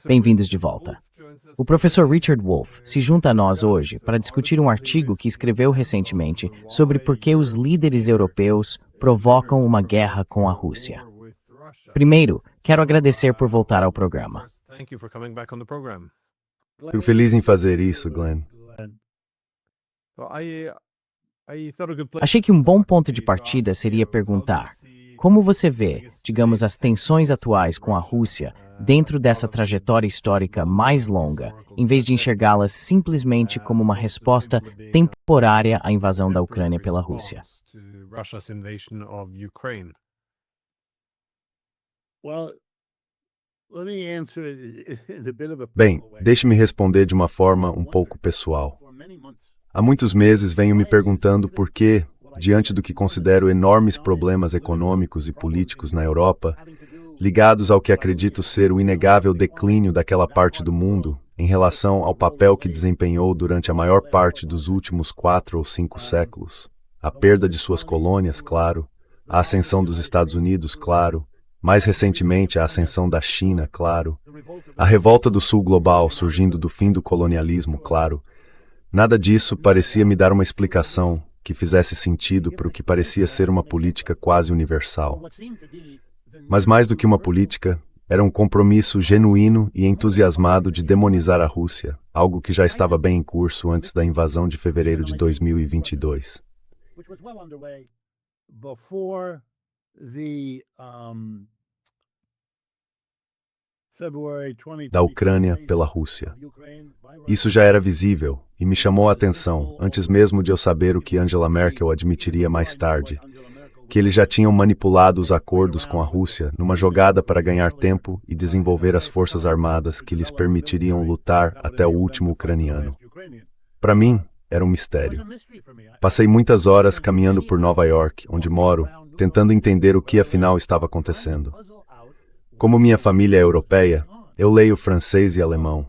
Bem-vindos de volta. O professor Richard Wolff se junta a nós hoje para discutir um artigo que escreveu recentemente sobre por que os líderes europeus provocam uma guerra com a Rússia. Primeiro, quero agradecer por voltar ao programa. Fico feliz em fazer isso, Glenn. Achei que um bom ponto de partida seria perguntar: como você vê, digamos, as tensões atuais com a Rússia dentro dessa trajetória histórica mais longa, em vez de enxergá-las simplesmente como uma resposta temporária à invasão da Ucrânia pela Rússia? Bem, deixe-me responder de uma forma um pouco pessoal. Há muitos meses venho me perguntando por que, diante do que considero enormes problemas econômicos e políticos na Europa, ligados ao que acredito ser o inegável declínio daquela parte do mundo em relação ao papel que desempenhou durante a maior parte dos últimos 4 ou 5 séculos, a perda de suas colônias, claro, a ascensão dos Estados Unidos, claro, mais recentemente a ascensão da China, claro, a revolta do Sul global surgindo do fim do colonialismo, claro. Nada disso parecia me dar uma explicação que fizesse sentido para o que parecia ser uma política quase universal. Mas mais do que uma política, era um compromisso genuíno e entusiasmado de demonizar a Rússia, algo que já estava bem em curso antes da invasão de fevereiro de 2022. Da Ucrânia pela Rússia. Isso já era visível e me chamou a atenção, antes mesmo de eu saber o que Angela Merkel admitiria mais tarde, que eles já tinham manipulado os acordos com a Rússia numa jogada para ganhar tempo e desenvolver as forças armadas que lhes permitiriam lutar até o último ucraniano. Para mim, era um mistério. Passei muitas horas caminhando por Nova York, onde moro, tentando entender o que afinal estava acontecendo. Como minha família é europeia, eu leio francês e alemão.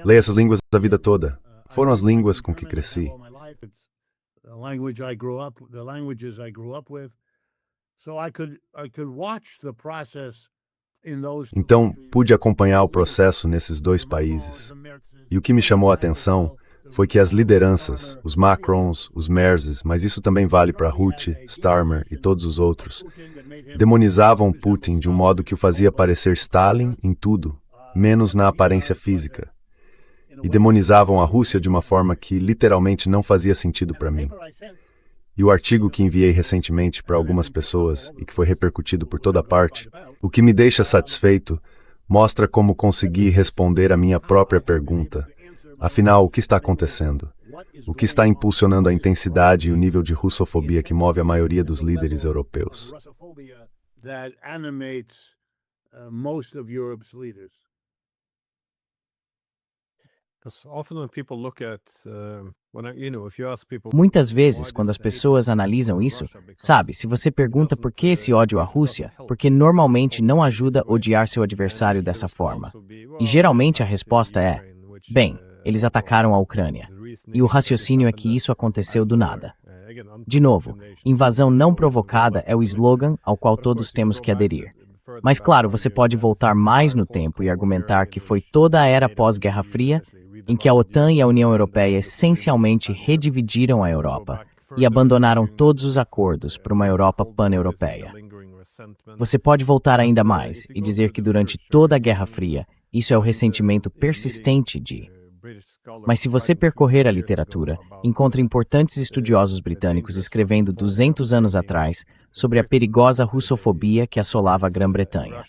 Leio essas línguas a vida toda. Foram as línguas com que cresci. Então, pude acompanhar o processo nesses dois países. E o que me chamou a atenção foi que as lideranças, os Macrons, os Merzes, mas isso também vale para Rutte, Starmer e todos os outros, demonizavam Putin de um modo que o fazia parecer Stalin em tudo, menos na aparência física. E demonizavam a Rússia de uma forma que literalmente não fazia sentido para mim. E o artigo que enviei recentemente para algumas pessoas e que foi repercutido por toda parte, o que me deixa satisfeito, mostra como consegui responder a minha própria pergunta. Afinal, o que está acontecendo? O que está impulsionando a intensidade e o nível de russofobia que move a maioria dos líderes europeus? Muitas vezes, quando as pessoas analisam isso, sabe, se você pergunta por que esse ódio à Rússia, porque normalmente não ajuda a odiar seu adversário dessa forma. E geralmente a resposta é: bem, eles atacaram a Ucrânia. E o raciocínio é que isso aconteceu do nada. De novo, invasão não provocada é o slogan ao qual todos temos que aderir. Mas claro, você pode voltar mais no tempo e argumentar que foi toda a era pós-Guerra Fria em que a OTAN e a União Europeia essencialmente redividiram a Europa e abandonaram todos os acordos para uma Europa pan-europeia. Você pode voltar ainda mais e dizer que durante toda a Guerra Fria, isso é o ressentimento persistente de... Mas se você percorrer a literatura, encontra importantes estudiosos britânicos escrevendo 200 anos atrás sobre a perigosa russofobia que assolava a Grã-Bretanha.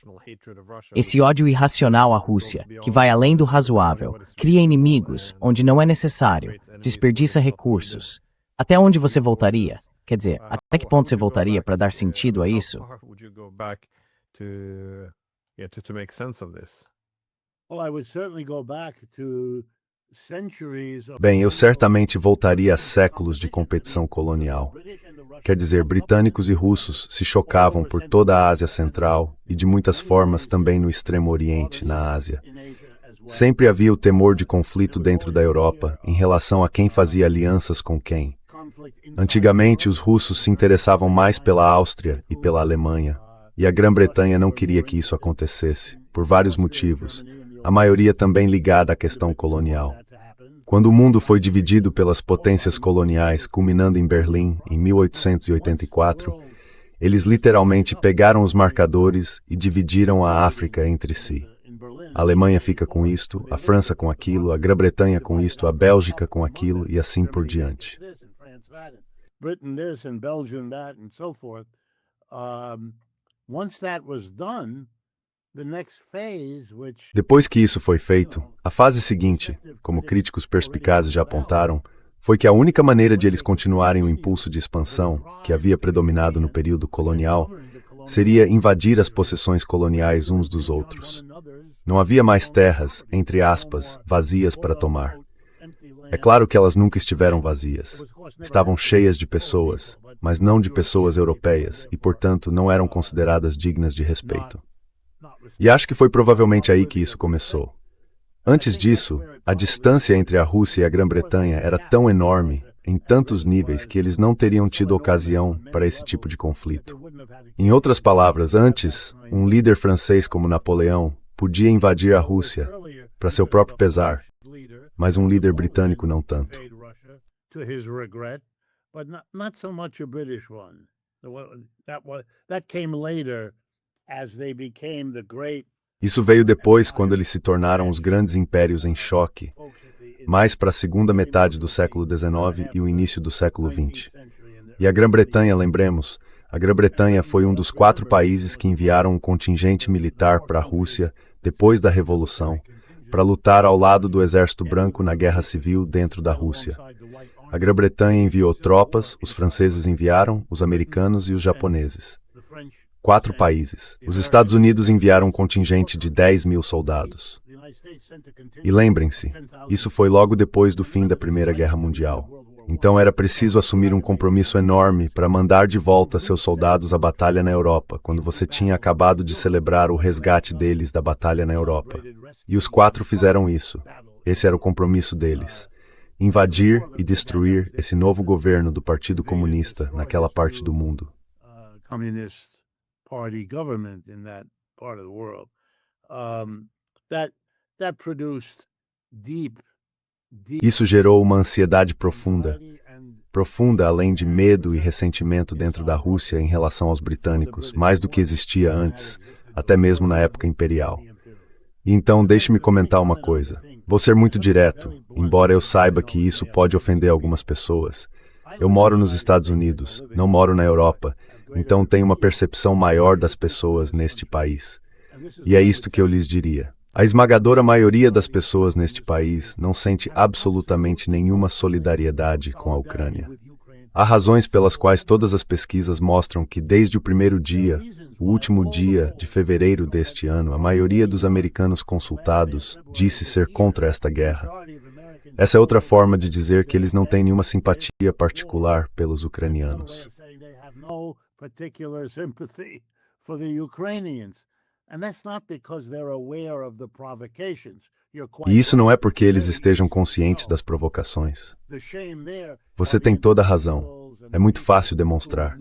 Esse ódio irracional à Rússia, que vai além do razoável, cria inimigos onde não é necessário, desperdiça recursos. Até onde você voltaria? Quer dizer, até que ponto você voltaria para dar sentido a isso? Bem, eu certamente voltaria a séculos de competição colonial. Quer dizer, britânicos e russos se chocavam por toda a Ásia Central e de muitas formas também no Extremo Oriente, na Ásia. Sempre havia o temor de conflito dentro da Europa em relação a quem fazia alianças com quem. Antigamente, os russos se interessavam mais pela Áustria e pela Alemanha, E a Grã-Bretanha não queria que isso acontecesse, por vários motivos, a maioria também ligada à questão colonial. Quando o mundo foi dividido pelas potências coloniais, culminando em Berlim, em 1884, eles literalmente pegaram os marcadores e dividiram a África entre si. A Alemanha fica com isto, a França com aquilo, a Grã-Bretanha com isto, a Bélgica com aquilo e assim por diante. Britain this and Belgium that and so forth. Once that was done, the next phase, which Depois que isso foi feito, a fase seguinte, como críticos perspicazes já apontaram, foi que a única maneira de eles continuarem o impulso de expansão que havia predominado no período colonial seria invadir as possessões coloniais uns dos outros. Não havia mais terras, entre aspas, vazias para tomar. É claro que elas nunca estiveram vazias. Estavam cheias de pessoas, mas não de pessoas europeias, e, portanto, não eram consideradas dignas de respeito. E acho que foi provavelmente aí que isso começou. Antes disso, a distância entre a Rússia e a Grã-Bretanha era tão enorme, em tantos níveis, que eles não teriam tido ocasião para esse tipo de conflito. Em outras palavras, antes, um líder francês como Napoleão podia invadir a Rússia, para seu próprio pesar, mas um líder britânico não tanto. Isso veio depois, quando eles se tornaram os grandes impérios em choque, mais para a segunda metade do século XIX e o início do século XX. E a Grã-Bretanha, lembremos, a Grã-Bretanha foi um dos 4 países que enviaram um contingente militar para a Rússia depois da Revolução, para lutar ao lado do Exército Branco na Guerra Civil dentro da Rússia. A Grã-Bretanha enviou tropas, os franceses enviaram, os americanos e os japoneses. 4 países. Os Estados Unidos enviaram um contingente de 10.000 soldados. E lembrem-se, isso foi logo depois do fim da Primeira Guerra Mundial. Então era preciso assumir um compromisso enorme para mandar de volta seus soldados à batalha na Europa, quando você tinha acabado de celebrar o resgate deles da batalha na Europa. E os 4 fizeram isso. Esse era o compromisso deles. Invadir e destruir esse novo governo do Partido Comunista naquela parte do mundo. Isso gerou uma ansiedade profunda, além de medo e ressentimento dentro da Rússia em relação aos britânicos, mais do que existia antes, até mesmo na época imperial. E então, deixe-me comentar uma coisa. Vou ser muito direto, embora eu saiba que isso pode ofender algumas pessoas. Eu moro nos Estados Unidos, não moro na Europa, então tenho uma percepção maior das pessoas neste país. E é isto que eu lhes diria. A esmagadora maioria das pessoas neste país não sente absolutamente nenhuma solidariedade com a Ucrânia. Há razões pelas quais todas as pesquisas mostram que desde o primeiro dia, o último dia de fevereiro deste ano, a maioria dos americanos consultados disse ser contra esta guerra. Essa é outra forma de dizer que eles não têm nenhuma simpatia particular pelos ucranianos. E isso não é porque eles estejam conscientes das provocações. Você tem toda a razão. É muito fácil demonstrar.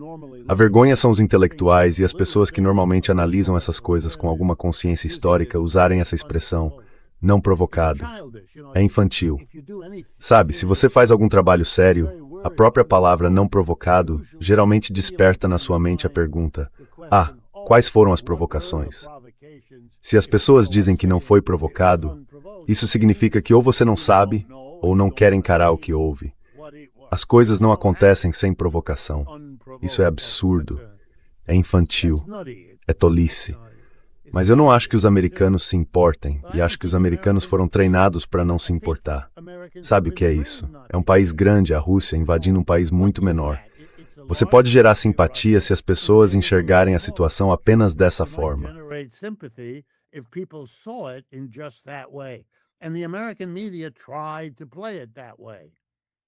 A vergonha são os intelectuais e as pessoas que normalmente analisam essas coisas com alguma consciência histórica usarem essa expressão, não provocado. É infantil. Sabe, se você faz algum trabalho sério, a própria palavra não provocado geralmente desperta na sua mente a pergunta: quais foram as provocações? Se as pessoas dizem que não foi provocado, isso significa que ou você não sabe, ou não quer encarar o que houve. As coisas não acontecem sem provocação. Isso é absurdo. É infantil. É tolice. Mas eu não acho que os americanos se importem, e acho que os americanos foram treinados para não se importar. Sabe o que é isso? É um país grande, a Rússia, invadindo um país muito menor. Você pode gerar simpatia se as pessoas enxergarem a situação apenas dessa forma.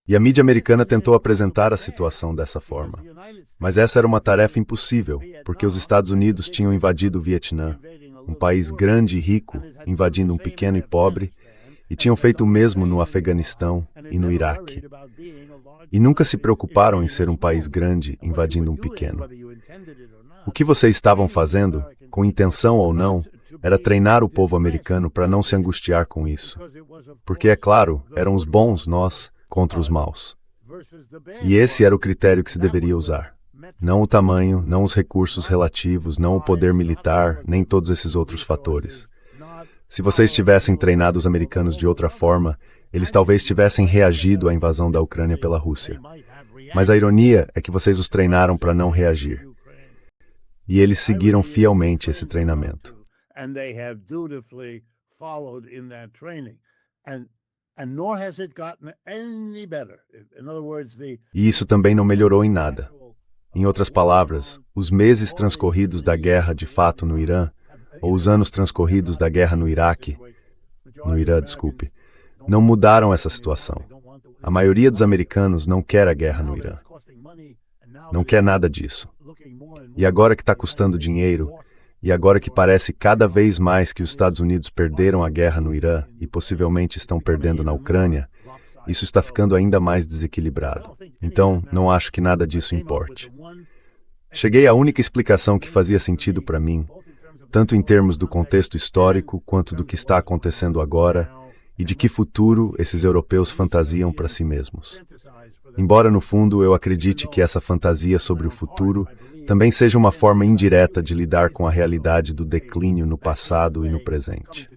E a mídia americana tentou apresentar a situação dessa forma. Mas essa era uma tarefa impossível, porque os Estados Unidos tinham invadido o Vietnã, um país grande e rico, invadindo um pequeno e pobre, e tinham feito o mesmo no Afeganistão e no Iraque. E nunca se preocuparam em ser um país grande invadindo um pequeno. O que vocês estavam fazendo, com intenção ou não, era treinar o povo americano para não se angustiar com isso. Porque, é claro, eram os bons nós contra os maus. E esse era o critério que se deveria usar. Não o tamanho, não os recursos relativos, não o poder militar, nem todos esses outros fatores. Se vocês tivessem treinado os americanos de outra forma, eles talvez tivessem reagido à invasão da Ucrânia pela Rússia. Mas a ironia é que vocês os treinaram para não reagir. E eles seguiram fielmente esse treinamento. E isso também não melhorou em nada. Em outras palavras, os meses transcorridos da guerra de fato no Irã, ou os anos transcorridos da guerra no Irã, não mudaram essa situação. A maioria dos americanos não quer a guerra no Irã. Não quer nada disso. E agora que está custando dinheiro, e agora que parece cada vez mais que os Estados Unidos perderam a guerra no Irã e possivelmente estão perdendo na Ucrânia, isso está ficando ainda mais desequilibrado. Então, não acho que nada disso importe. Cheguei à única explicação que fazia sentido para mim, tanto em termos do contexto histórico quanto do que está acontecendo agora e de que futuro esses europeus fantasiam para si mesmos. Embora, no fundo, eu acredite que essa fantasia sobre o futuro também seja uma forma indireta de lidar com a realidade do declínio no passado e no presente.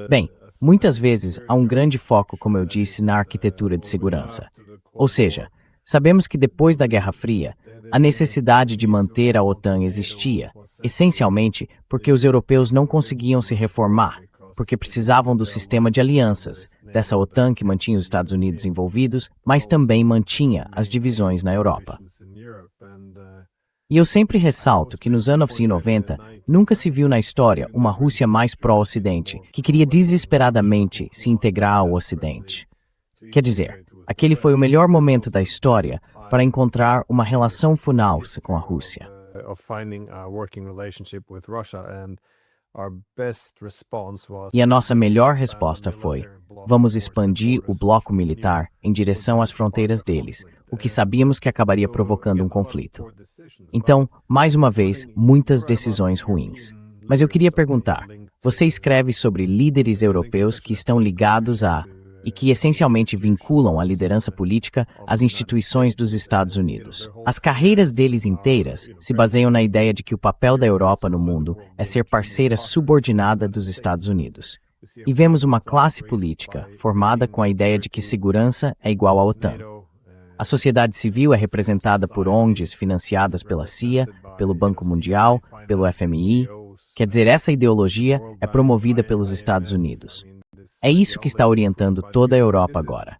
Bem, muitas vezes há um grande foco, como eu disse, na arquitetura de segurança. Ou seja, sabemos que depois da Guerra Fria, a necessidade de manter a OTAN existia, essencialmente porque os europeus não conseguiam se reformar, porque precisavam do sistema de alianças, dessa OTAN que mantinha os Estados Unidos envolvidos, mas também mantinha as divisões na Europa. E eu sempre ressalto que nos anos 90, nunca se viu na história uma Rússia mais pró-Ocidente, que queria desesperadamente se integrar ao Ocidente. Quer dizer, aquele foi o melhor momento da história para encontrar uma relação funal com a Rússia. E a nossa melhor resposta foi: vamos expandir o bloco militar em direção às fronteiras deles, o que sabíamos que acabaria provocando um conflito. Então, mais uma vez, muitas decisões ruins. Mas eu queria perguntar, você escreve sobre líderes europeus que estão ligados e que essencialmente vinculam a liderança política às instituições dos Estados Unidos. As carreiras deles inteiras se baseiam na ideia de que o papel da Europa no mundo é ser parceira subordinada dos Estados Unidos. E vemos uma classe política formada com a ideia de que segurança é igual à OTAN. A sociedade civil é representada por ONGs financiadas pela CIA, pelo Banco Mundial, pelo FMI. Quer dizer, essa ideologia é promovida pelos Estados Unidos. É isso que está orientando toda a Europa agora.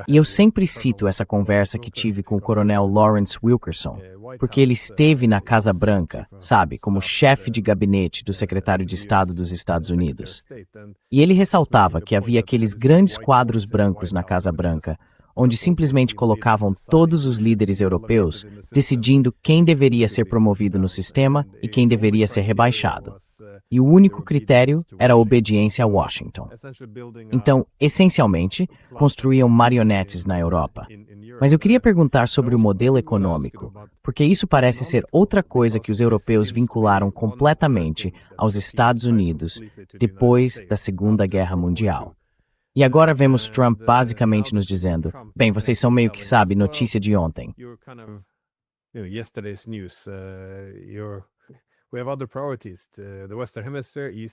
E eu sempre cito essa conversa que tive com o coronel Lawrence Wilkerson, porque ele esteve na Casa Branca, sabe, como chefe de gabinete do secretário de Estado dos Estados Unidos. E ele ressaltava que havia aqueles grandes quadros brancos na Casa Branca, onde simplesmente colocavam todos os líderes europeus decidindo quem deveria ser promovido no sistema e quem deveria ser rebaixado. E o único critério era a obediência a Washington. Então, essencialmente, construíam marionetes na Europa. Mas eu queria perguntar sobre o modelo econômico, porque isso parece ser outra coisa que os europeus vincularam completamente aos Estados Unidos depois da Segunda Guerra Mundial. E agora vemos Trump basicamente nos dizendo, bem, vocês são meio que, sabe, notícia de ontem.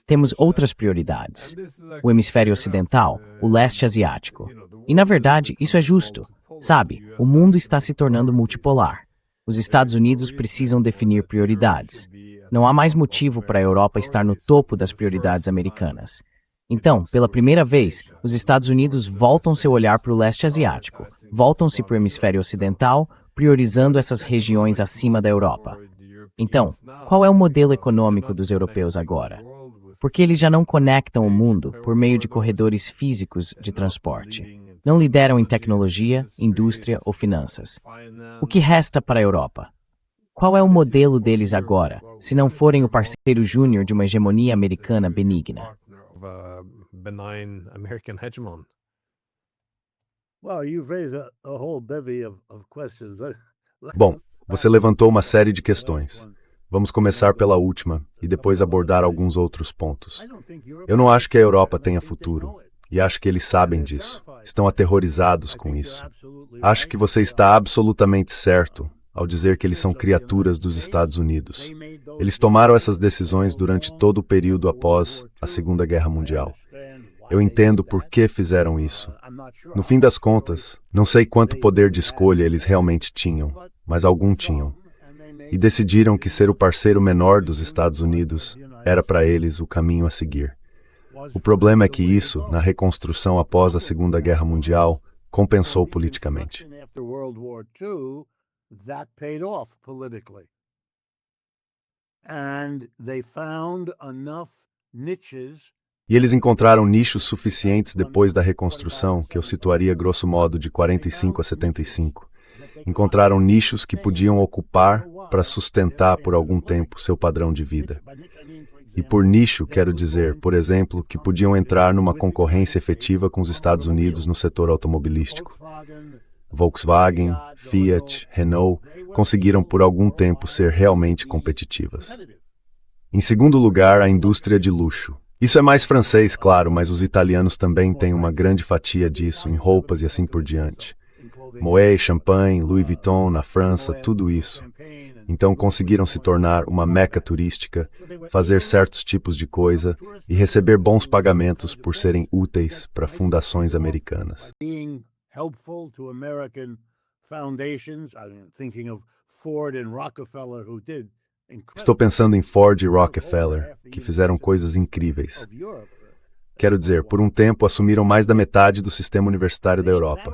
Temos outras prioridades. O hemisfério ocidental, o leste asiático. E, na verdade, isso é justo. Sabe, o mundo está se tornando multipolar. Os Estados Unidos precisam definir prioridades. Não há mais motivo para a Europa estar no topo das prioridades americanas. Então, pela primeira vez, os Estados Unidos voltam seu olhar para o leste asiático, voltam-se para o hemisfério ocidental, priorizando essas regiões acima da Europa. Então, qual é o modelo econômico dos europeus agora? Porque eles já não conectam o mundo por meio de corredores físicos de transporte. Não lideram em tecnologia, indústria ou finanças. O que resta para a Europa? Qual é o modelo deles agora, se não forem o parceiro júnior de uma hegemonia americana benigna? Well, you've raised a whole bevy of questions. Bom, você levantou uma série de questões. Vamos começar pela última e depois abordar alguns outros pontos. Eu não acho que a Europa tenha futuro, e acho que eles sabem disso. Estão aterrorizados com isso. Acho que você está absolutamente certo ao dizer que eles são criaturas dos Estados Unidos. Eles tomaram essas decisões durante todo o período após a Segunda Guerra Mundial. Eu entendo por que fizeram isso. No fim das contas, não sei quanto poder de escolha eles realmente tinham, mas algum tinham. E decidiram que ser o parceiro menor dos Estados Unidos era para eles o caminho a seguir. O problema é que isso, na reconstrução após a Segunda Guerra Mundial, compensou politicamente. E eles encontraram nichos suficientes depois da reconstrução, que eu situaria grosso modo de 45 a 75. Encontraram nichos que podiam ocupar para sustentar por algum tempo seu padrão de vida. E por nicho, quero dizer, por exemplo, que podiam entrar numa concorrência efetiva com os Estados Unidos no setor automobilístico. Volkswagen, Fiat, Renault conseguiram por algum tempo ser realmente competitivas. Em segundo lugar, a indústria de luxo. Isso é mais francês, claro, mas os italianos também têm uma grande fatia disso em roupas e assim por diante. Moët, Champagne, Louis Vuitton na França, tudo isso. Então conseguiram se tornar uma meca turística, fazer certos tipos de coisa e receber bons pagamentos por serem úteis para fundações americanas. Estou pensando em Ford e Rockefeller, que fizeram coisas incríveis. Quero dizer, por um tempo assumiram mais da metade do sistema universitário da Europa.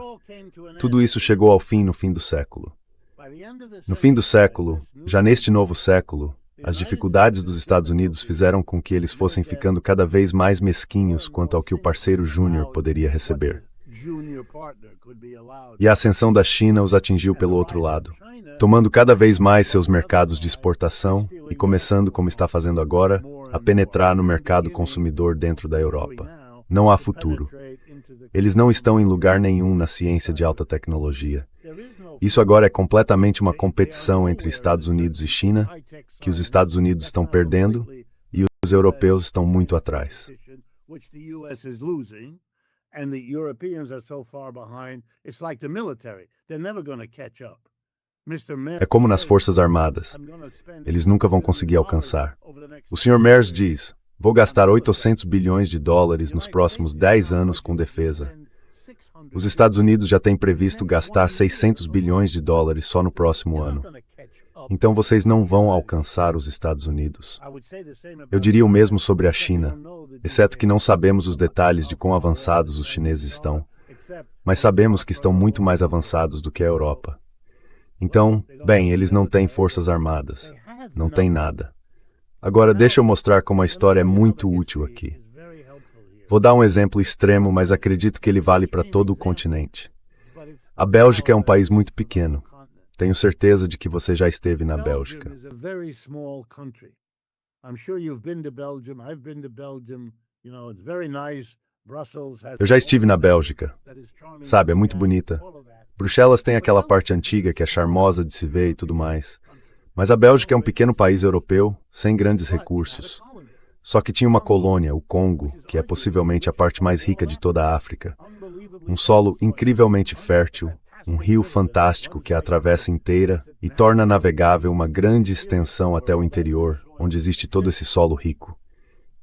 Tudo isso chegou ao fim no fim do século. No fim do século, já neste novo século, as dificuldades dos Estados Unidos fizeram com que eles fossem ficando cada vez mais mesquinhos quanto ao que o parceiro júnior poderia receber. E a ascensão da China os atingiu pelo outro lado, tomando cada vez mais seus mercados de exportação e começando, como está fazendo agora, a penetrar no mercado consumidor dentro da Europa. Não há futuro. Eles não estão em lugar nenhum na ciência de alta tecnologia. Isso agora é completamente uma competição entre Estados Unidos e China, que os Estados Unidos estão perdendo e os europeus estão muito atrás. É como nas Forças Armadas. Eles nunca vão conseguir alcançar. O Sr. Mers diz: vou gastar 800 bilhões de dólares nos próximos 10 anos com defesa. Os Estados Unidos já têm previsto gastar 600 bilhões de dólares só no próximo ano. Então vocês não vão alcançar os Estados Unidos. Eu diria o mesmo sobre a China, exceto que não sabemos os detalhes de quão avançados os chineses estão, mas sabemos que estão muito mais avançados do que a Europa. Então, bem, eles não têm forças armadas, não têm nada. Agora, deixa eu mostrar como a história é muito útil aqui. Vou dar um exemplo extremo, mas acredito que ele vale para todo o continente. A Bélgica é um país muito pequeno. Tenho certeza de que você já esteve na Bélgica. Eu já estive na Bélgica. Sabe, é muito bonita. Bruxelas tem aquela parte antiga que é charmosa de se ver e tudo mais. Mas a Bélgica é um pequeno país europeu, sem grandes recursos. Só que tinha uma colônia, o Congo, que é possivelmente a parte mais rica de toda a África. Um solo incrivelmente fértil, um rio fantástico que a atravessa inteira e torna navegável uma grande extensão até o interior, onde existe todo esse solo rico.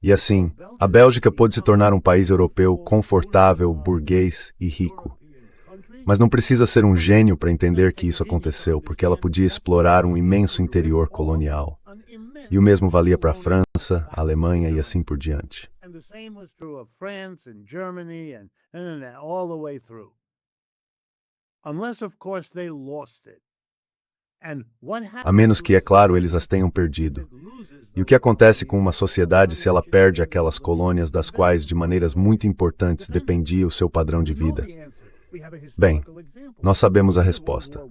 E assim, a Bélgica pôde se tornar um país europeu confortável, burguês e rico. Mas não precisa ser um gênio para entender que isso aconteceu, porque ela podia explorar um imenso interior colonial. E o mesmo valia para a França, a Alemanha e assim por diante. A menos que, é claro, eles as tenham perdido. E o que acontece com uma sociedade se ela perde aquelas colônias das quais, de maneiras muito importantes, dependia o seu padrão de vida? Bem, nós sabemos a resposta.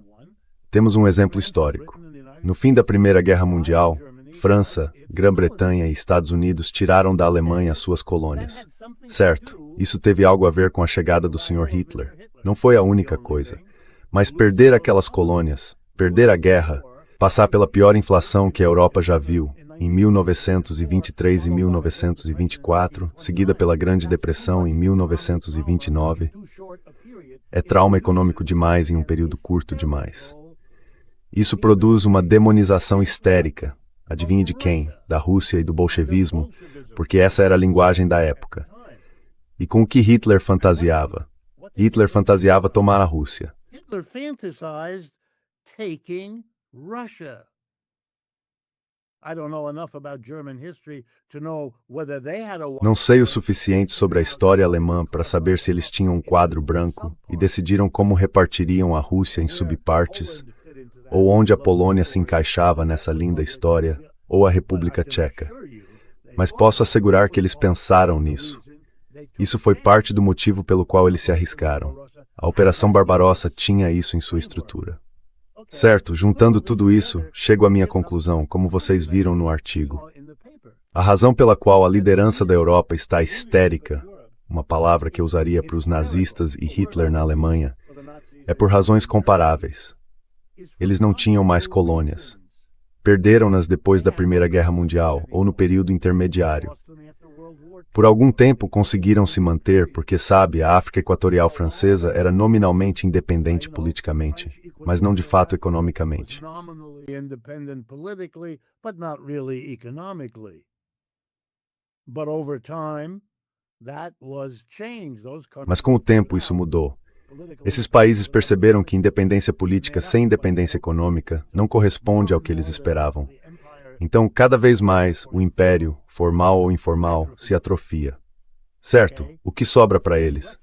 Temos um exemplo histórico. No fim da Primeira Guerra Mundial, França, Grã-Bretanha e Estados Unidos tiraram da Alemanha as suas colônias. Certo, isso teve algo a ver com a chegada do Sr. Hitler. Não foi a única coisa. Mas perder aquelas colônias, perder a guerra, passar pela pior inflação que a Europa já viu, em 1923 e 1924, seguida pela Grande Depressão em 1929, é trauma econômico demais em um período curto demais. Isso produz uma demonização histérica. Adivinhe de quem? Da Rússia e do bolchevismo, porque essa era a linguagem da época. E com o que Hitler fantasiava? Hitler fantasiava tomar a Rússia. Hitler fantasized taking Russia. I don't know enough about German history to know whether they had a... Não sei o suficiente sobre a história alemã para saber se eles tinham um quadro branco e decidiram como repartiriam a Rússia em subpartes, ou onde a Polônia se encaixava nessa linda história, ou a República Tcheca. Mas posso assegurar que eles pensaram nisso. Isso foi parte do motivo pelo qual eles se arriscaram. A Operação Barbarossa tinha isso em sua estrutura. Certo, juntando tudo isso, chego à minha conclusão, como vocês viram no artigo. A razão pela qual a liderança da Europa está histérica, uma palavra que eu usaria para os nazistas e Hitler na Alemanha, é por razões comparáveis. Eles não tinham mais colônias. Perderam-nas depois da Primeira Guerra Mundial, ou no período intermediário. Por algum tempo conseguiram se manter porque, sabe, a África Equatorial Francesa era nominalmente independente politicamente, mas não de fato economicamente. Mas com o tempo isso mudou. Esses países perceberam que independência política sem independência econômica não corresponde ao que eles esperavam. Então, cada vez mais, o império, formal ou informal, se atrofia. Certo, o que sobra para eles?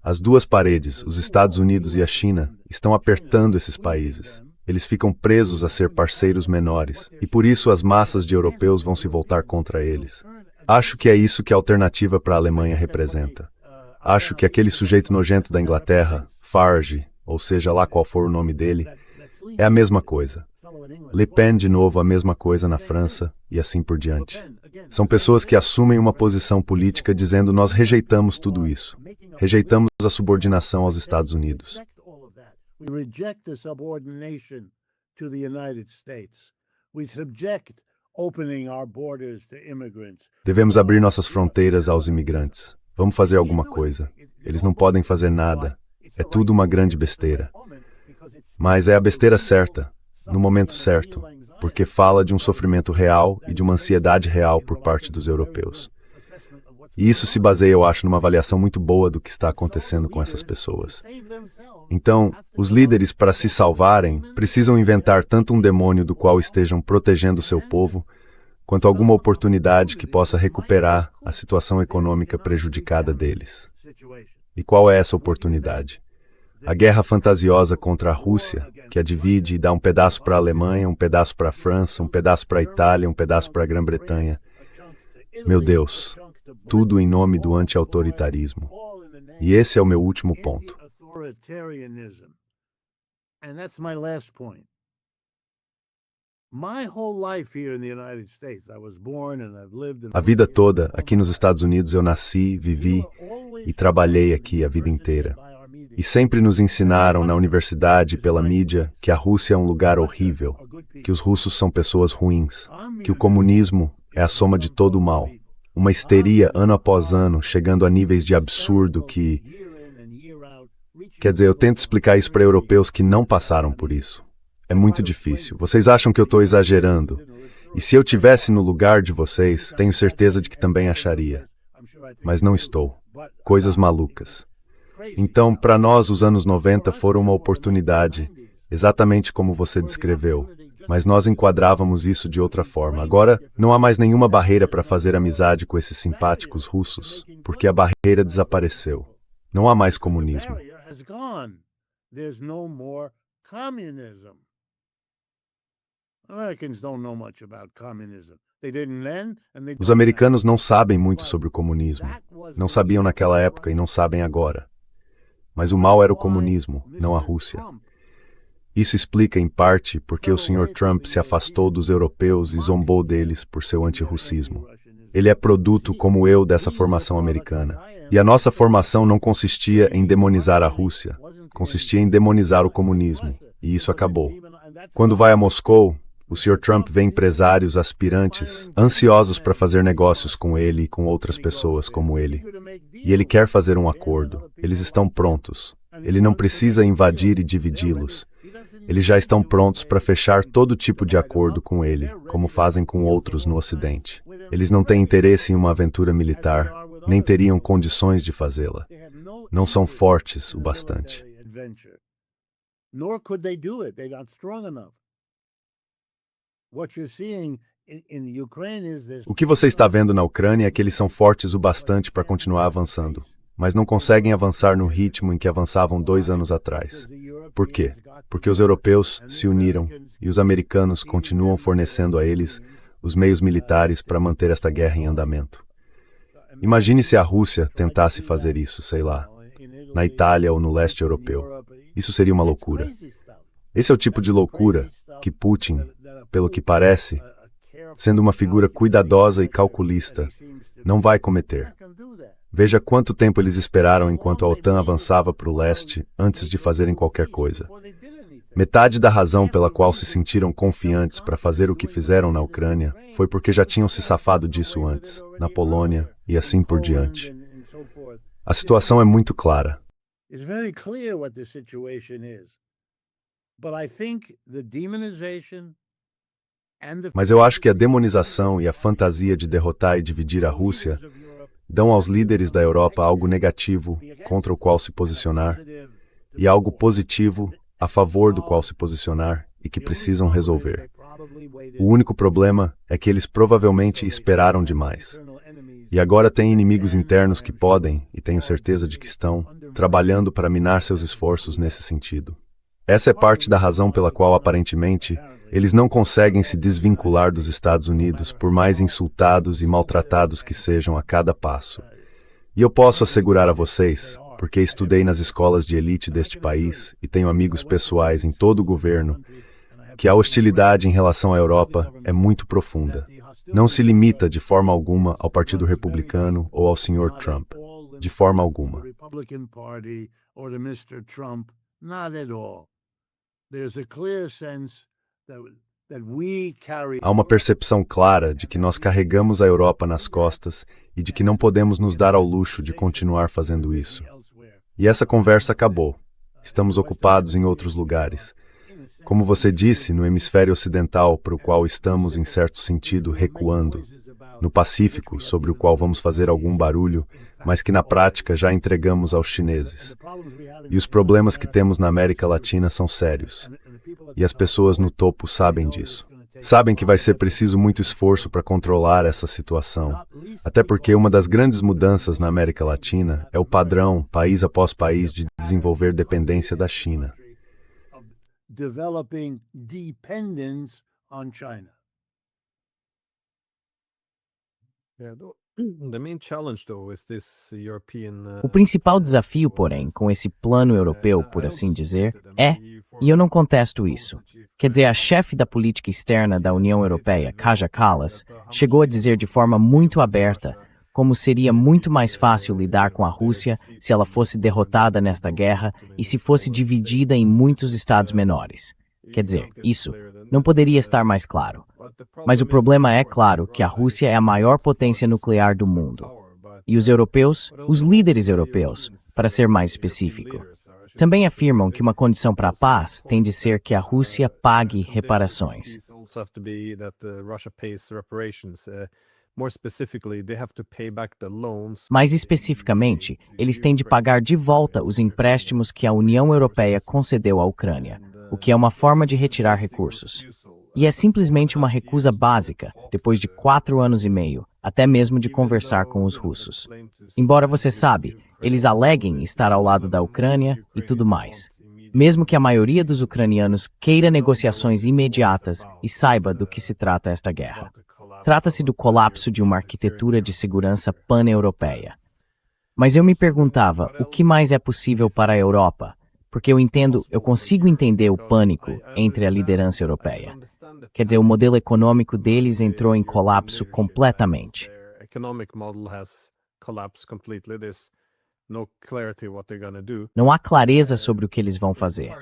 As duas paredes, os Estados Unidos e a China, estão apertando esses países. Eles ficam presos a ser parceiros menores, e por isso as massas de europeus vão se voltar contra eles. Acho que é isso que a alternativa para a Alemanha representa. Acho que aquele sujeito nojento da Inglaterra, Farage, ou seja lá qual for o nome dele, é a mesma coisa. Le Pen, de novo, a mesma coisa na França, e assim por diante. São pessoas que assumem uma posição política dizendo nós rejeitamos tudo isso. Rejeitamos a subordinação aos Estados Unidos. Devemos abrir nossas fronteiras aos imigrantes. Vamos fazer alguma coisa. Eles não podem fazer nada. É tudo uma grande besteira. Mas é a besteira certa, no momento certo, porque fala de um sofrimento real e de uma ansiedade real por parte dos europeus. E isso se baseia, eu acho, numa avaliação muito boa do que está acontecendo com essas pessoas. Então, os líderes, para se salvarem, precisam inventar tanto um demônio do qual estejam protegendo seu povo, quanto alguma oportunidade que possa recuperar a situação econômica prejudicada deles. E qual é essa oportunidade? A guerra fantasiosa contra a Rússia, que a divide e dá um pedaço para a Alemanha, um pedaço para a França, um pedaço para a Itália, um pedaço para a Grã-Bretanha. Meu Deus, tudo em nome do anti-autoritarismo. E esse é o meu último ponto. A vida toda, aqui nos Estados Unidos, eu nasci, vivi e trabalhei aqui a vida inteira. E sempre nos ensinaram na universidade e pela mídia que a Rússia é um lugar horrível, que os russos são pessoas ruins, que o comunismo é a soma de todo o mal. Uma histeria ano após ano, chegando a níveis de absurdo que... Quer dizer, eu tento explicar isso para europeus que não passaram por isso. É muito difícil. Vocês acham que eu estou exagerando. E se eu estivesse no lugar de vocês, tenho certeza de que também acharia. Mas não estou. Coisas malucas. Então, para nós, os anos 90 foram uma oportunidade, exatamente como você descreveu. Mas nós enquadrávamos isso de outra forma. Agora, não há mais nenhuma barreira para fazer amizade com esses simpáticos russos, porque a barreira desapareceu. Não há mais comunismo. Os americanos não sabem muito sobre o comunismo. Não sabiam naquela época e não sabem agora. Mas o mal era o comunismo, não a Rússia. Isso explica, em parte, porque o Sr. Trump se afastou dos europeus e zombou deles por seu antirrussismo. Ele é produto, como eu, dessa formação americana. E a nossa formação não consistia em demonizar a Rússia, consistia em demonizar o comunismo. E isso acabou. Quando vai a Moscou, o Sr. Trump vê empresários aspirantes, ansiosos para fazer negócios com ele e com outras pessoas como ele. E ele quer fazer um acordo. Eles estão prontos. Ele não precisa invadir e dividi-los. Eles já estão prontos para fechar todo tipo de acordo com ele, como fazem com outros no Ocidente. Eles não têm interesse em uma aventura militar, nem teriam condições de fazê-la. Não são fortes o bastante. O que você está vendo na Ucrânia é que eles são fortes o bastante para continuar avançando, mas não conseguem avançar no ritmo em que avançavam 2 anos atrás. Por quê? Porque os europeus se uniram e os americanos continuam fornecendo a eles os meios militares para manter esta guerra em andamento. Imagine se a Rússia tentasse fazer isso, sei lá, na Itália ou no leste europeu. Isso seria uma loucura. Esse é o tipo de loucura que Putin, pelo que parece, sendo uma figura cuidadosa e calculista, não vai cometer. Veja quanto tempo eles esperaram enquanto a OTAN avançava para o leste antes de fazerem qualquer coisa. Metade da razão pela qual se sentiram confiantes para fazer o que fizeram na Ucrânia foi porque já tinham se safado disso antes, na Polônia e assim por diante. A situação é muito clara. Mas eu acho que a demonização e a fantasia de derrotar e dividir a Rússia dão aos líderes da Europa algo negativo contra o qual se posicionar e algo positivo a favor do qual se posicionar e que precisam resolver. O único problema é que eles provavelmente esperaram demais. E agora têm inimigos internos que podem, e tenho certeza de que estão, trabalhando para minar seus esforços nesse sentido. Essa é parte da razão pela qual, aparentemente, eles não conseguem se desvincular dos Estados Unidos, por mais insultados e maltratados que sejam a cada passo. E eu posso assegurar a vocês, porque estudei nas escolas de elite deste país e tenho amigos pessoais em todo o governo, que a hostilidade em relação à Europa é muito profunda. Não se limita de forma alguma ao Partido Republicano ou ao Sr. Trump. De forma alguma. Há uma percepção clara de que nós carregamos a Europa nas costas e de que não podemos nos dar ao luxo de continuar fazendo isso. E essa conversa acabou. Estamos ocupados em outros lugares. Como você disse, no hemisfério ocidental, para o qual estamos, em certo sentido, recuando. No Pacífico, sobre o qual vamos fazer algum barulho, mas que na prática já entregamos aos chineses. E os problemas que temos na América Latina são sérios. E as pessoas no topo sabem disso. Sabem que vai ser preciso muito esforço para controlar essa situação. Até porque uma das grandes mudanças na América Latina é o padrão, país após país, de desenvolver dependência da China. O principal desafio, porém, com esse plano europeu, por assim dizer, e eu não contesto isso. Quer dizer, a chefe da política externa da União Europeia, Kaja Kallas, chegou a dizer de forma muito aberta como seria muito mais fácil lidar com a Rússia se ela fosse derrotada nesta guerra e se fosse dividida em muitos estados menores. Quer dizer, isso não poderia estar mais claro. Mas o problema é, claro, que a Rússia é a maior potência nuclear do mundo. E os europeus, os líderes europeus, para ser mais específico, também afirmam que uma condição para a paz tem de ser que a Rússia pague reparações. Mais especificamente, eles têm de pagar de volta os empréstimos que a União Europeia concedeu à Ucrânia, o que é uma forma de retirar recursos. E é simplesmente uma recusa básica, depois de 4 anos e meio, até mesmo de conversar com os russos. Embora você sabe, eles aleguem estar ao lado da Ucrânia e tudo mais. Mesmo que a maioria dos ucranianos queira negociações imediatas e saiba do que se trata esta guerra. Trata-se do colapso de uma arquitetura de segurança pan-europeia. Mas eu me perguntava, o que mais é possível para a Europa? Porque eu consigo entender o pânico entre a liderança europeia. Quer dizer, o modelo econômico deles entrou em colapso completamente. Não há clareza sobre o que eles vão fazer.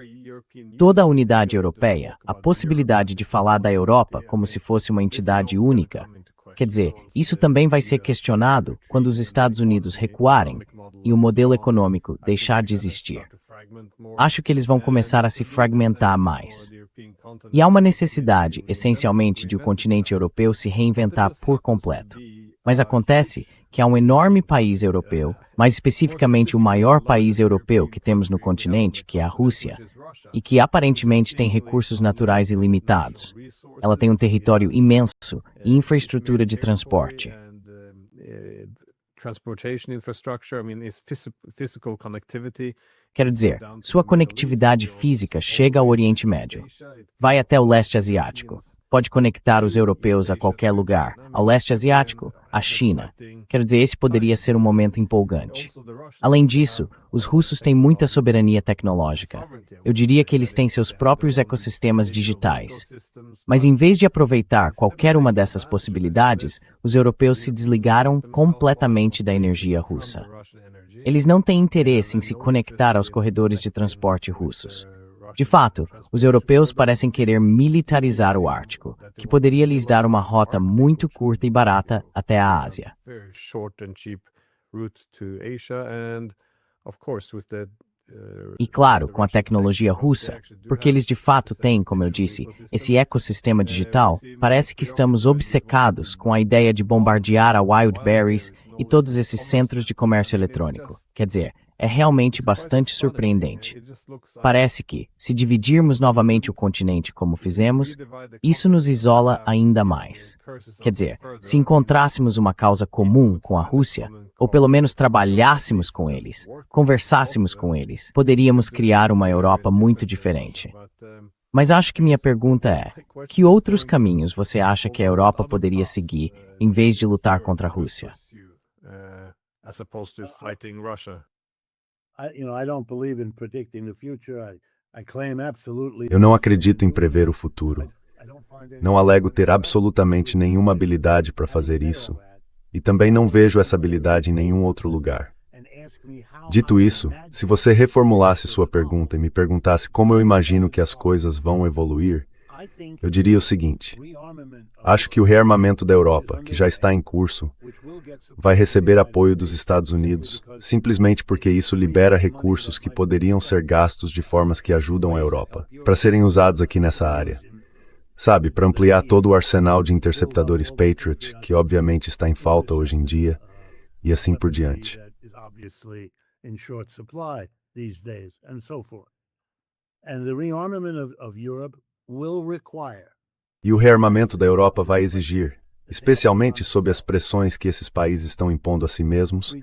Toda a unidade europeia, a possibilidade de falar da Europa como se fosse uma entidade única, quer dizer, isso também vai ser questionado quando os Estados Unidos recuarem e o modelo econômico deixar de existir. Acho que eles vão começar a se fragmentar mais. E há uma necessidade, essencialmente, de o continente europeu se reinventar por completo. Mas acontece que há um enorme país europeu, mais especificamente o maior país europeu que temos no continente, que é a Rússia, e que aparentemente tem recursos naturais ilimitados. Ela tem um território imenso e infraestrutura de transporte. Quero dizer, sua conectividade física chega ao Oriente Médio, vai até o leste asiático, pode conectar os europeus a qualquer lugar, ao leste asiático, à China. Quero dizer, esse poderia ser um momento empolgante. Além disso, os russos têm muita soberania tecnológica. Eu diria que eles têm seus próprios ecossistemas digitais. Mas em vez de aproveitar qualquer uma dessas possibilidades, os europeus se desligaram completamente da energia russa. Eles não têm interesse em se conectar aos corredores de transporte russos. De fato, os europeus parecem querer militarizar o Ártico, que poderia lhes dar uma rota muito curta e barata até a Ásia. E claro, com a tecnologia russa, porque eles de fato têm, como eu disse, esse ecossistema digital, parece que estamos obcecados com a ideia de bombardear a Wildberries e todos esses centros de comércio eletrônico. Quer dizer, é realmente bastante surpreendente. Parece que, se dividirmos novamente o continente como fizemos, isso nos isola ainda mais. Quer dizer, se encontrássemos uma causa comum com a Rússia, ou pelo menos trabalhássemos com eles, conversássemos com eles, poderíamos criar uma Europa muito diferente. Mas acho que minha pergunta é, que outros caminhos você acha que a Europa poderia seguir em vez de lutar contra a Rússia? Eu não acredito em prever o futuro. Não alego ter absolutamente nenhuma habilidade para fazer isso, e também não vejo essa habilidade em nenhum outro lugar. Dito isso, se você reformulasse sua pergunta e me perguntasse como eu imagino que as coisas vão evoluir, eu diria o seguinte: acho que o rearmamento da Europa, que já está em curso, vai receber apoio dos Estados Unidos, simplesmente porque isso libera recursos que poderiam ser gastos de formas que ajudam a Europa, para serem usados aqui nessa área. Sabe, para ampliar todo o arsenal de interceptadores Patriot, que obviamente está em falta hoje em dia, e assim por diante. E o rearmamento da Europa vai exigir, especialmente sob as pressões que esses países estão impondo a si mesmos,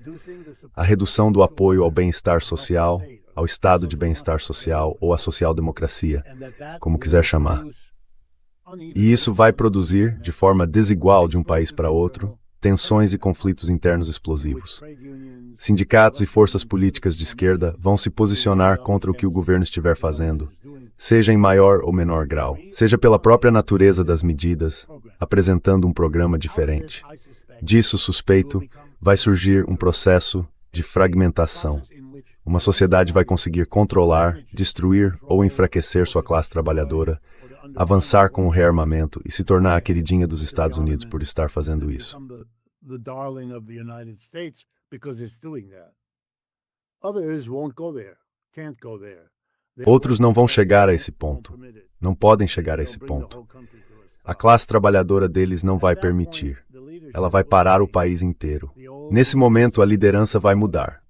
a redução do apoio ao bem-estar social, ao estado de bem-estar social ou à social-democracia, como quiser chamar. E isso vai produzir, de forma desigual de um país para outro, tensões e conflitos internos explosivos. Sindicatos e forças políticas de esquerda vão se posicionar contra o que o governo estiver fazendo, seja em maior ou menor grau, seja pela própria natureza das medidas, apresentando um programa diferente. Disso, suspeito, vai surgir um processo de fragmentação. Uma sociedade vai conseguir controlar, destruir ou enfraquecer sua classe trabalhadora, avançar com o rearmamento e se tornar a queridinha dos Estados Unidos por estar fazendo isso. Outros não vão chegar a esse ponto. Não podem chegar a esse ponto. A classe trabalhadora deles não vai permitir. Ela vai parar o país inteiro. Nesse momento, a liderança vai mudar.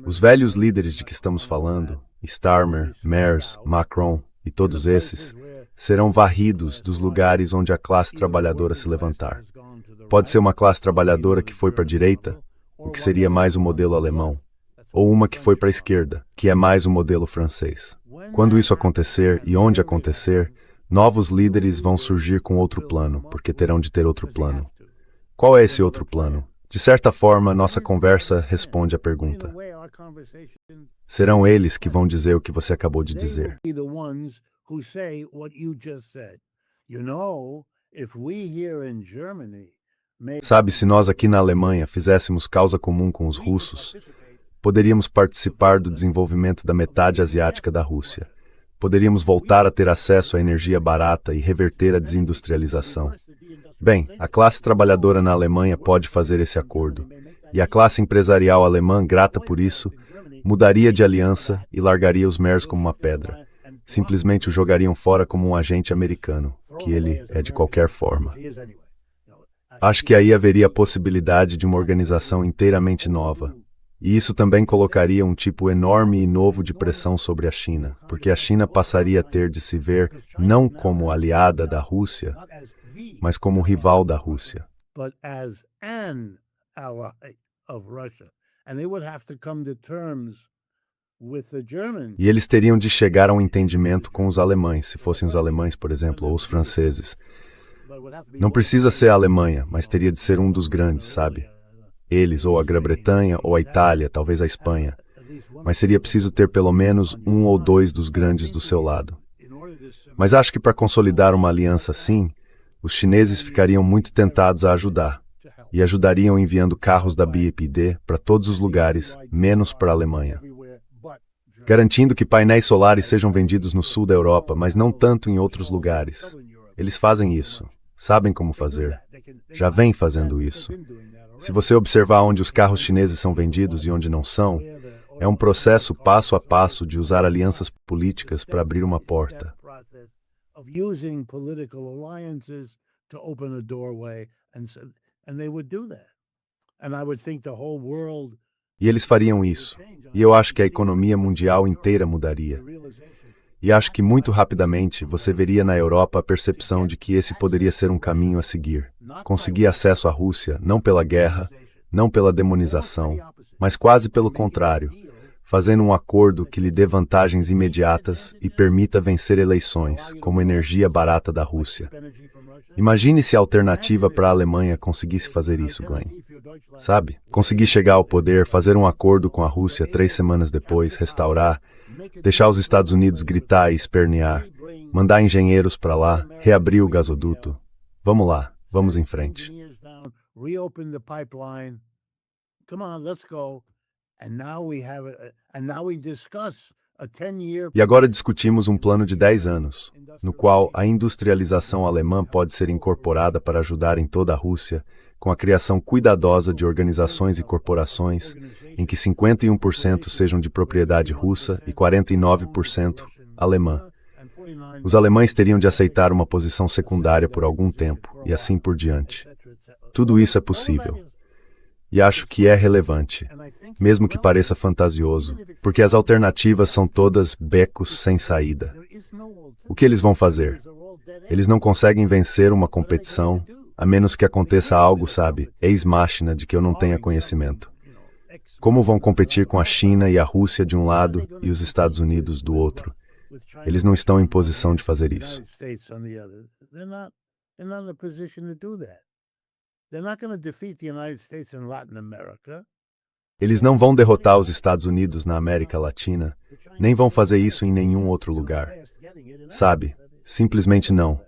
Os velhos líderes de que estamos falando, Starmer, Merz, Macron e todos esses, serão varridos dos lugares onde a classe trabalhadora se levantar. Pode ser uma classe trabalhadora que foi para a direita, o que seria mais o modelo alemão, ou uma que foi para a esquerda, que é mais o modelo francês. Quando isso acontecer e onde acontecer, novos líderes vão surgir com outro plano, porque terão de ter outro plano. Qual é esse outro plano? De certa forma, nossa conversa responde à pergunta. Serão eles que vão dizer o que você acabou de dizer. Sabe, se nós aqui na Alemanha fizéssemos causa comum com os russos, poderíamos participar do desenvolvimento da metade asiática da Rússia. Poderíamos voltar a ter acesso à energia barata e reverter a desindustrialização. Bem, a classe trabalhadora na Alemanha pode fazer esse acordo, e a classe empresarial alemã, grata por isso, mudaria de aliança e largaria os Mers como uma pedra. Simplesmente o jogariam fora como um agente americano, que ele é de qualquer forma. Acho que aí haveria a possibilidade de uma organização inteiramente nova. E isso também colocaria um tipo enorme e novo de pressão sobre a China, porque a China passaria a ter de se ver não como aliada da Rússia, mas como rival da Rússia. E eles teriam de chegar a um entendimento com os alemães, se fossem os alemães, por exemplo, ou os franceses. Não precisa ser a Alemanha, mas teria de ser um dos grandes, sabe? Eles, ou a Grã-Bretanha, ou a Itália, talvez a Espanha. Mas seria preciso ter pelo menos um ou dois dos grandes do seu lado. Mas acho que para consolidar uma aliança assim, os chineses ficariam muito tentados a ajudar. E ajudariam enviando carros da BYD para todos os lugares, menos para a Alemanha. Garantindo que painéis solares sejam vendidos no sul da Europa, mas não tanto em outros lugares. Eles fazem isso. Sabem como fazer. Já vêm fazendo isso. Se você observar onde os carros chineses são vendidos e onde não são, é um processo passo a passo de usar alianças políticas para abrir uma porta. E eles fariam isso. E eu acho que a economia mundial inteira mudaria. E acho que muito rapidamente você veria na Europa a percepção de que esse poderia ser um caminho a seguir. Conseguir acesso à Rússia, não pela guerra, não pela demonização, mas quase pelo contrário, fazendo um acordo que lhe dê vantagens imediatas e permita vencer eleições, como energia barata da Rússia. Imagine se a alternativa para a Alemanha conseguisse fazer isso, Glenn. Sabe? Conseguir chegar ao poder, fazer um acordo com a Rússia 3 semanas depois, restaurar, deixar os Estados Unidos gritar e espernear, mandar engenheiros para lá, reabrir o gasoduto. Vamos lá, vamos em frente. E agora discutimos um plano de 10 anos, no qual a industrialização alemã pode ser incorporada para ajudar em toda a Rússia, com a criação cuidadosa de organizações e corporações, em que 51% sejam de propriedade russa e 49% alemã. Os alemães teriam de aceitar uma posição secundária por algum tempo, e assim por diante. Tudo isso é possível. E acho que é relevante, mesmo que pareça fantasioso, porque as alternativas são todas becos sem saída. O que eles vão fazer? Eles não conseguem vencer uma competição, a menos que aconteça algo, sabe, ex-máquina de que eu não tenha conhecimento. Como vão competir com a China e a Rússia de um lado e os Estados Unidos do outro? Eles não estão em posição de fazer isso. Eles não vão derrotar os Estados Unidos na América Latina, nem vão fazer isso em nenhum outro lugar. Sabe, simplesmente não.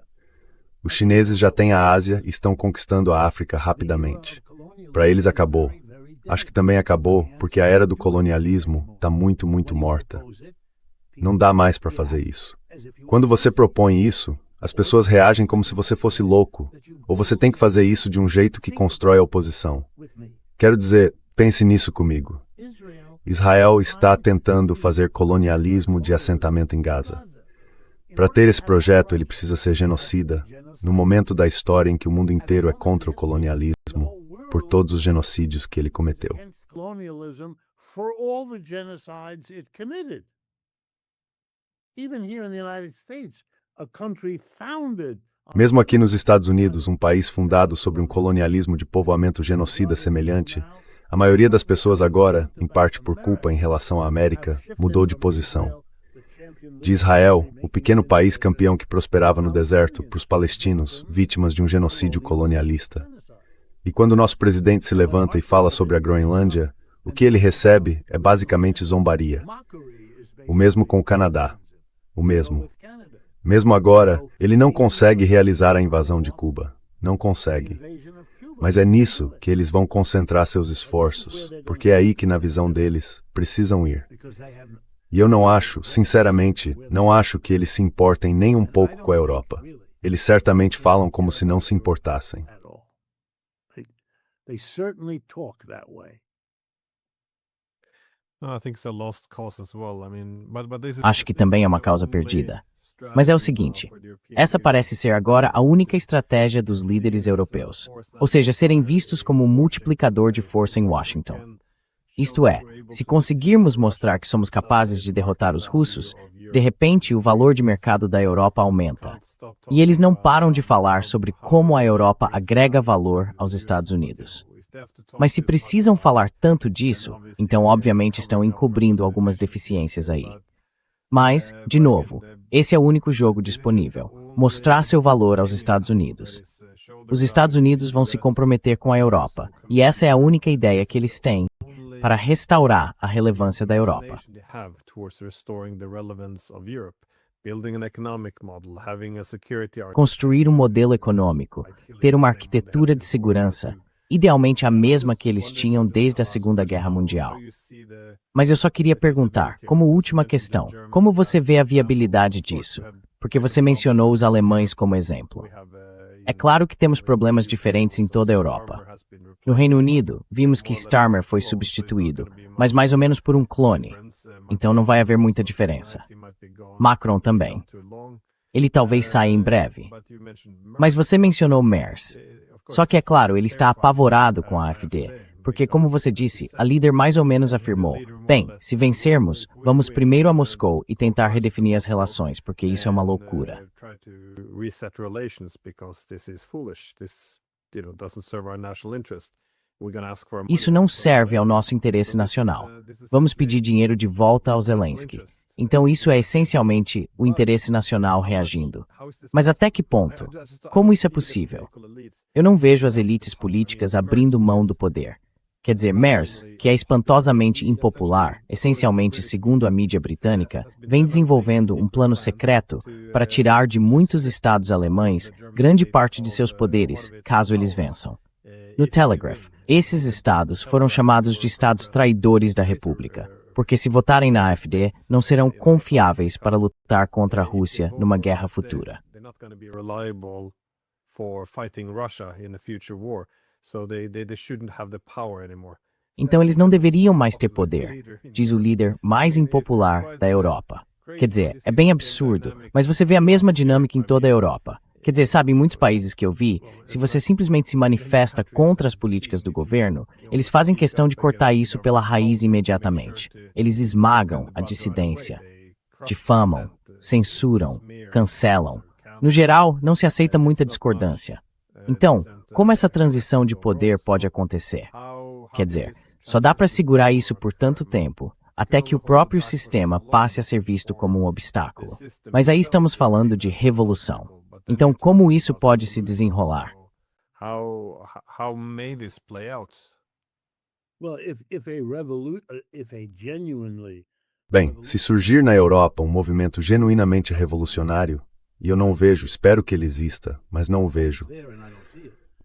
Os chineses já têm a Ásia e estão conquistando a África rapidamente. Para eles acabou. Acho que também acabou porque a era do colonialismo está muito, muito morta. Não dá mais para fazer isso. Quando você propõe isso, as pessoas reagem como se você fosse louco, ou você tem que fazer isso de um jeito que constrói a oposição. Quero dizer, pense nisso comigo. Israel está tentando fazer colonialismo de assentamento em Gaza. Para ter esse projeto, ele precisa ser genocida, no momento da história em que o mundo inteiro é contra o colonialismo, por todos os genocídios que ele cometeu. Mesmo aqui nos Estados Unidos, um país fundado sobre um colonialismo de povoamento genocida semelhante, a maioria das pessoas agora, em parte por culpa em relação à América, mudou de posição. De Israel, o pequeno país campeão que prosperava no deserto, para os palestinos, vítimas de um genocídio colonialista. E quando o nosso presidente se levanta e fala sobre a Groenlândia, o que ele recebe é basicamente zombaria. O mesmo com o Canadá. O mesmo. Mesmo agora, ele não consegue realizar a invasão de Cuba. Não consegue. Mas é nisso que eles vão concentrar seus esforços, porque é aí que, na visão deles, precisam ir. E eu não acho, sinceramente, não acho que eles se importem nem um pouco com a Europa. Eles certamente falam como se não se importassem. They certainly talk that way. Acho que também é uma causa perdida. Mas é o seguinte, essa parece ser agora a única estratégia dos líderes europeus, ou seja, serem vistos como um multiplicador de força em Washington. Isto é, se conseguirmos mostrar que somos capazes de derrotar os russos, de repente o valor de mercado da Europa aumenta. E eles não param de falar sobre como a Europa agrega valor aos Estados Unidos. Mas se precisam falar tanto disso, então obviamente estão encobrindo algumas deficiências aí. Mas, de novo, esse é o único jogo disponível, mostrar seu valor aos Estados Unidos. Os Estados Unidos vão se comprometer com a Europa, e essa é a única ideia que eles têm para restaurar a relevância da Europa. Construir um modelo econômico, ter uma arquitetura de segurança, idealmente a mesma que eles tinham desde a Segunda Guerra Mundial. Mas eu só queria perguntar, como última questão, como você vê a viabilidade disso? Porque você mencionou os alemães como exemplo. É claro que temos problemas diferentes em toda a Europa. No Reino Unido, vimos que Starmer foi substituído, mas mais ou menos por um clone. Então não vai haver muita diferença. Macron também. Ele talvez saia em breve. Mas você mencionou Merz. Só que é claro, ele está apavorado com a AfD, porque como você disse, a líder mais ou menos afirmou, bem, se vencermos, vamos primeiro a Moscou e tentar redefinir as relações, porque isso é uma loucura. Isso não serve ao nosso interesse nacional. Vamos pedir dinheiro de volta ao Zelensky. Então isso é essencialmente o interesse nacional reagindo. Mas até que ponto? Como isso é possível? Eu não vejo as elites políticas abrindo mão do poder. Quer dizer, Merz, que é espantosamente impopular, essencialmente segundo a mídia britânica, vem desenvolvendo um plano secreto para tirar de muitos estados alemães grande parte de seus poderes, caso eles vençam. No Telegraph, esses estados foram chamados de estados traidores da República, porque se votarem na AfD, não serão confiáveis para lutar contra a Rússia numa guerra futura. Então eles não deveriam mais ter poder, diz o líder mais impopular da Europa. Quer dizer, é bem absurdo, mas você vê a mesma dinâmica em toda a Europa. Quer dizer, sabe, em muitos países que eu vi, se você simplesmente se manifesta contra as políticas do governo, eles fazem questão de cortar isso pela raiz imediatamente. Eles esmagam a dissidência, difamam, censuram, cancelam. No geral, não se aceita muita discordância. Então, como essa transição de poder pode acontecer? Quer dizer, só dá para segurar isso por tanto tempo, até que o próprio sistema passe a ser visto como um obstáculo. Mas aí estamos falando de revolução. Então, como isso pode se desenrolar? Bem, se surgir na Europa um movimento genuinamente revolucionário, e eu não o vejo, espero que ele exista, mas não o vejo.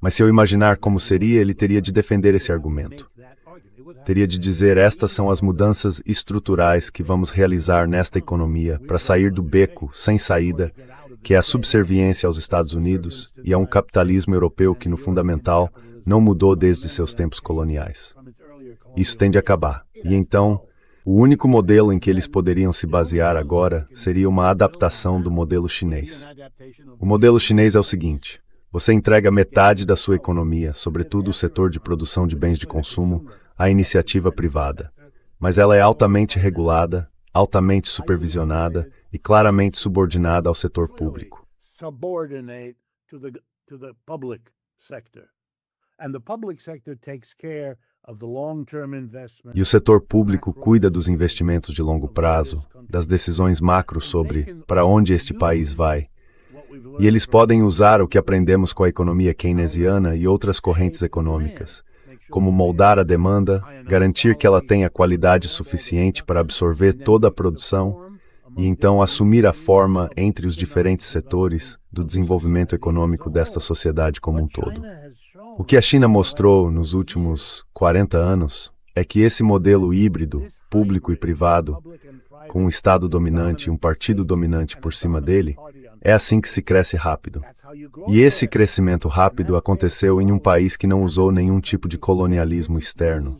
Mas se eu imaginar como seria, ele teria de defender esse argumento. Teria de dizer, estas são as mudanças estruturais que vamos realizar nesta economia para sair do beco sem saída, que é a subserviência aos Estados Unidos e a um capitalismo europeu que, no fundamental, não mudou desde seus tempos coloniais. Isso tem de acabar. E então, o único modelo em que eles poderiam se basear agora seria uma adaptação do modelo chinês. O modelo chinês é o seguinte: você entrega metade da sua economia, sobretudo o setor de produção de bens de consumo, à iniciativa privada. Mas ela é altamente regulada, altamente supervisionada e claramente subordinada ao setor público. E o setor público cuida dos investimentos de longo prazo, das decisões macro sobre para onde este país vai. E eles podem usar o que aprendemos com a economia keynesiana e outras correntes econômicas, como moldar a demanda, garantir que ela tenha qualidade suficiente para absorver toda a produção e então assumir a forma entre os diferentes setores do desenvolvimento econômico desta sociedade como um todo. O que a China mostrou nos últimos 40 anos é que esse modelo híbrido, público e privado, com um Estado dominante e um partido dominante por cima dele, é assim que se cresce rápido. E esse crescimento rápido aconteceu em um país que não usou nenhum tipo de colonialismo externo.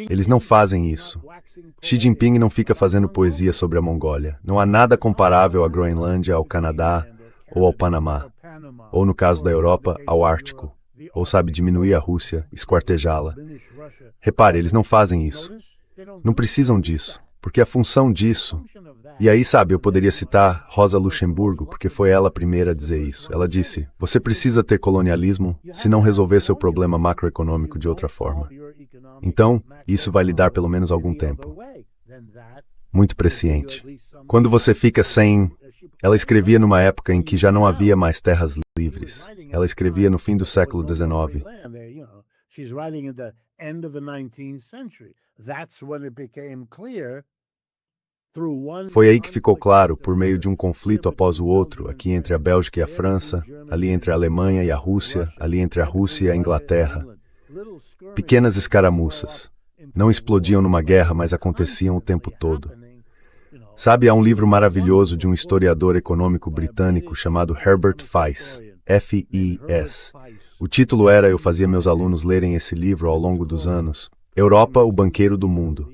Eles não fazem isso. Xi Jinping não fica fazendo poesia sobre a Mongólia. Não há nada comparável à Groenlândia, ao Canadá ou ao Panamá. Ou, no caso da Europa, ao Ártico. Ou, sabe, diminuir a Rússia, esquartejá-la. Repare, eles não fazem isso. Não precisam disso, porque a função disso... E aí, sabe, eu poderia citar Rosa Luxemburgo, porque foi ela a primeira a dizer isso. Ela disse, você precisa ter colonialismo se não resolver seu problema macroeconômico de outra forma. Então, isso vai lhe dar pelo menos algum tempo. Muito presciente. Quando você fica sem... Ela escrevia numa época em que já não havia mais terras livres. Ela escrevia no fim do século XIX. Foi aí que ficou claro, por meio de um conflito após o outro, aqui entre a Bélgica e a França, ali entre a Alemanha e a Rússia, ali entre a Rússia e a Inglaterra. Pequenas escaramuças. Não explodiam numa guerra, mas aconteciam o tempo todo. Sabe, há um livro maravilhoso de um historiador econômico britânico chamado Herbert Feiss, F-I-S. O título era, eu fazia meus alunos lerem esse livro ao longo dos anos, Europa, o banqueiro do mundo.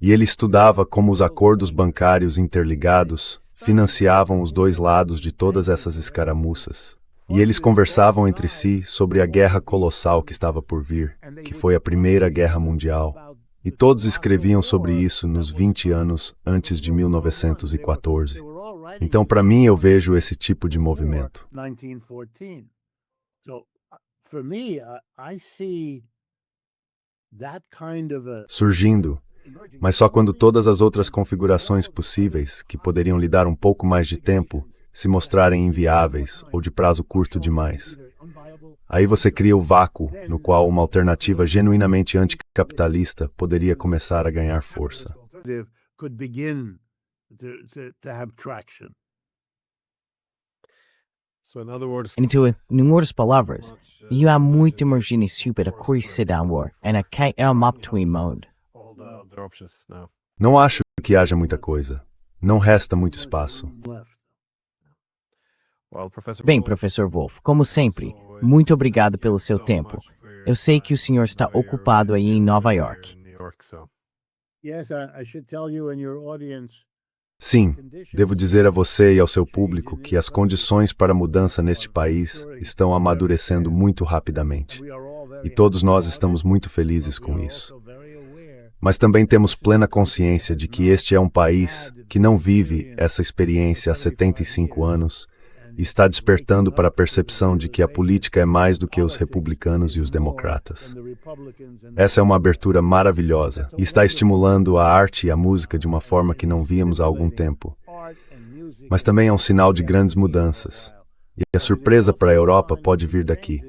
E ele estudava como os acordos bancários interligados financiavam os dois lados de todas essas escaramuças. E eles conversavam entre si sobre a guerra colossal que estava por vir, que foi a Primeira Guerra Mundial. E todos escreviam sobre isso nos 20 anos antes de 1914. Então, para mim, eu vejo esse tipo de movimento. Surgindo, mas só quando todas as outras configurações possíveis, que poderiam lhe dar um pouco mais de tempo, se mostrarem inviáveis ou de prazo curto demais. Aí você cria o vácuo no qual uma alternativa genuinamente anticapitalista poderia começar a ganhar força. Então, em outras palavras, há muita margem para a curiosidade e a quem é uma mode. Não acho que haja muita coisa. Não resta muito espaço. Bem, professor Wolff, como sempre, muito obrigado pelo seu tempo. Eu sei que o senhor está ocupado aí em Nova York. Sim, devo dizer a você e ao seu público que as condições para a mudança neste país estão amadurecendo muito rapidamente. E todos nós estamos muito felizes com isso. Mas também temos plena consciência de que este é um país que não vive essa experiência há 75 anos e está despertando para a percepção de que a política é mais do que os republicanos e os democratas. Essa é uma abertura maravilhosa e está estimulando a arte e a música de uma forma que não víamos há algum tempo. Mas também é um sinal de grandes mudanças. E a surpresa para a Europa pode vir daqui.